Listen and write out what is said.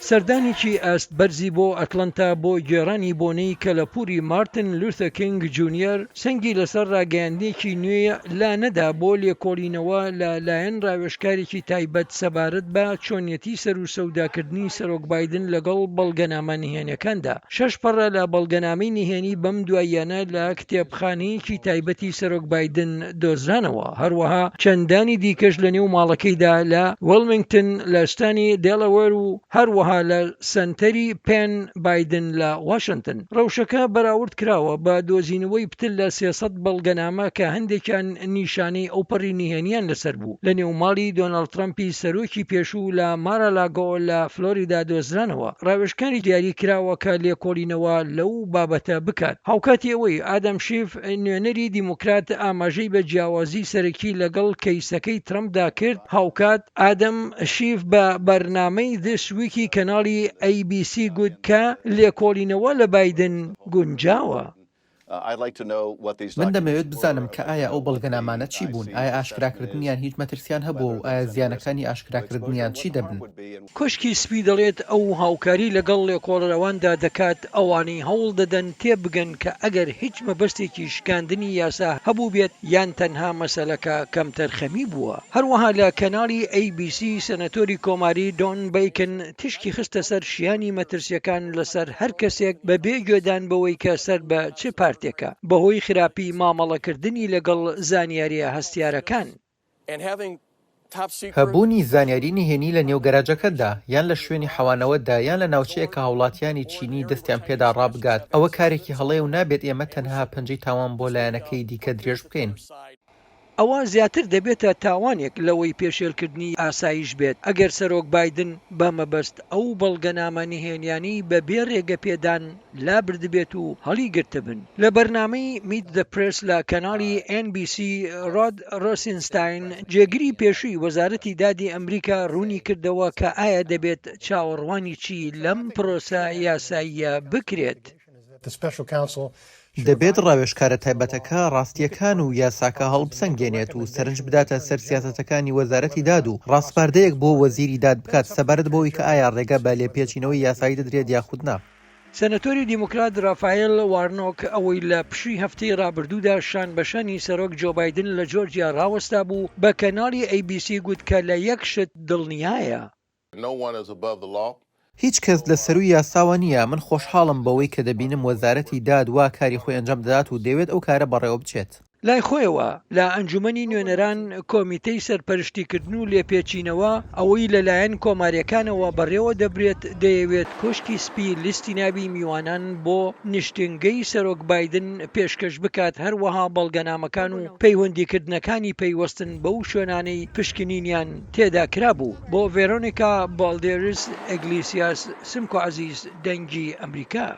سەردانێکی ئاست بەرزی بۆ ئەتلانتا بۆ گێڕانی بۆنەی کە لە پووری مارتن لوتھەر کینگ جونیەر سەنگی لەسەر ڕاگەیاندنێکی نوێ لا نەدا بۆ لێکۆڵینەوە لە لایەن ڕاوێژکارێکی تایبەت سەبارەت بە چۆنیەتی سەر و سەوداکردنی سەرۆک بایدن لەگەڵ بەڵگەنامە نهێنیەکاندا. 6 پەڕە لە بەڵگەنامەی نهێنی بەم دواییانە لە کتێبخانەیەکی تایبەتی سەرۆک بایدن دۆزرانەوە. هەروەها چەندانی دیکەش لە نێو ماڵەکەیدا لە ویلمینگتن لە شتانی دێڵەوەر و هەروەها لە سنتەری پێن بایدن لە واشنگتن. ڕەوشەکە بەراورد کراوە بە دۆزینەوەی پتر لە 300 بەڵگەنامە کە هەندێکیان نیشانەی ئەو پەڕی نهێنیان لەسەر بوو لە نێوماڵی دۆناڵد ترەمپی سەرۆکی پێشوو لە مارالاگۆ لە فلۆریدا دۆزرانەوە. ڕاوێژکاری دیاری کراوە کە لێکۆڵینەوە لەو بابەتە بکات. هاوکاتی ئەوەی ئادەم شیف نوێنەری دیموکرات ئاماژەی بە جیاوازی سەرەکی لەگەڵ کەیسەکەی ترەمپدا کرد. هاوکات ئادەم شیف بە بەرنامەی This Weekی کەناڵی ABC گوت کە لێکۆڵینەوە لە بایدن گونجاوە. من دەمەوێت بزانم کە ئایا ئەو بەڵگەنامانە چی بوون؟ ئایا ئاشکراکردنیان هیچ مەترسیان هەبوو و ئایا زیانەکانی ئاشکراکردنیان چی دەبن؟ کۆشکی سپی دەڵێت ئەو هاوکاری لەگەڵ لێکۆڵەرەواندا دەکات ئەوانەی هەوڵ دەدەن تێبگەن کە ئەگەر هیچ مەبەستێکی شکاندنی یاسا هەبوو بێت یان تەنها مەسەلەکە کەم تەرخەمی بووە. هەروەها لە کەناڵی ABC سەنەتۆری کۆماری دۆن بیکن تشکی خستە سەر شیانی مەترسیەکان لەسەر هەر کەسێک بەبێ گوێدان بەوەی کە سەر بە چ پارتێکە بەهۆی خراپی مامەڵەکردنی لەگەڵ زانیاریە هەستیارەکان. هەبوونی زانیاری نهێنی لە نێو گەراجەکەتدا یان لە شوێنی حەوانەوەدا یان لە ناوچەیەکە هاوڵاتیانی چینی دەستیان پێدا ڕابگات ئەوە کارێکی هەڵەیە و نابێت ئێمە تەنها پەنجەی تاوان بۆ لایەنەکەی دیکە درێژ بکەین. ئەوە زیاتر دەبێتە تاوانێک لەوەی پێشێلکردنی ئاسایش بێت ئەگەر سەرۆک بایدن بە مەبەست ئەو بەڵگەنامە نهێنیانی بە بێ ڕێگە پێدان لا بردبێت و هەڵی گرتبن. لە بەرنامەی میت دە پرس لە کەناڵی NBC ڕۆد ڕۆسینستاین جێگیری پێشووی وەزارەتی دادی ئەمریکا ڕوونی کردەوە کە ئایا دەبێت چاوەڕوانی چی لەم پرۆسە یاساییە بکرێت. دەبێت ڕاوێژکارە تایبەتەکە ڕاستیەکان و یاساکە هەڵبسەنگێنێت و سەرنج بداتە سەر سیاسەتەکانی وەزارەتی داد و ڕاستپاردەیەک بۆ وەزیری داد بکات سەبارەت بەوەی کە ئایا ڕێگە بە لێپێچینەوەی یاسایی دەدرێت یاخود نا. سەنەتۆری دیموکرات ڕافایل وارنۆک ئەوەی لە پشووی هەفتەی ڕابردوودا شان بەشانی سەرۆک جۆ بایدن لە جۆرجیا ڕاوەستا بوو بە کەناڵی ABC گوت کە لە یەک شت دڵنیایە. هیچ کەس لە سەروی یاساوە نییە. من خۆشحاڵم بەوەی کە دەبینم وەزارەتی داد وا کاری خۆی ئەنجام دەدات و دەوێت ئەو کارە بەڕێوە بچێت. لای خۆیەوە لە ئەنجومەنی نوێنەران کۆمیتەی سەرپەرشتیکردن و لێپێچینەوە ئەوەی لەلایەن کۆماریەکانەوە بەڕێوە دەبرێت دەیەوێت کۆشکی سپی لیستی ناوی میوانان بۆ نیشتنگەی سەرۆک بایدن پێشکەش بکات هەروەها بەڵگەنامەکان و پەیوەندیکردنەکانی پەیوەستن بەو شوێنانەی پشکنینیان تێدا کرابوو. بۆ ڤێرۆنیکا بالدێرس ئەگلیسیاس سمکۆ عەزیز دەنگی ئەمریکا.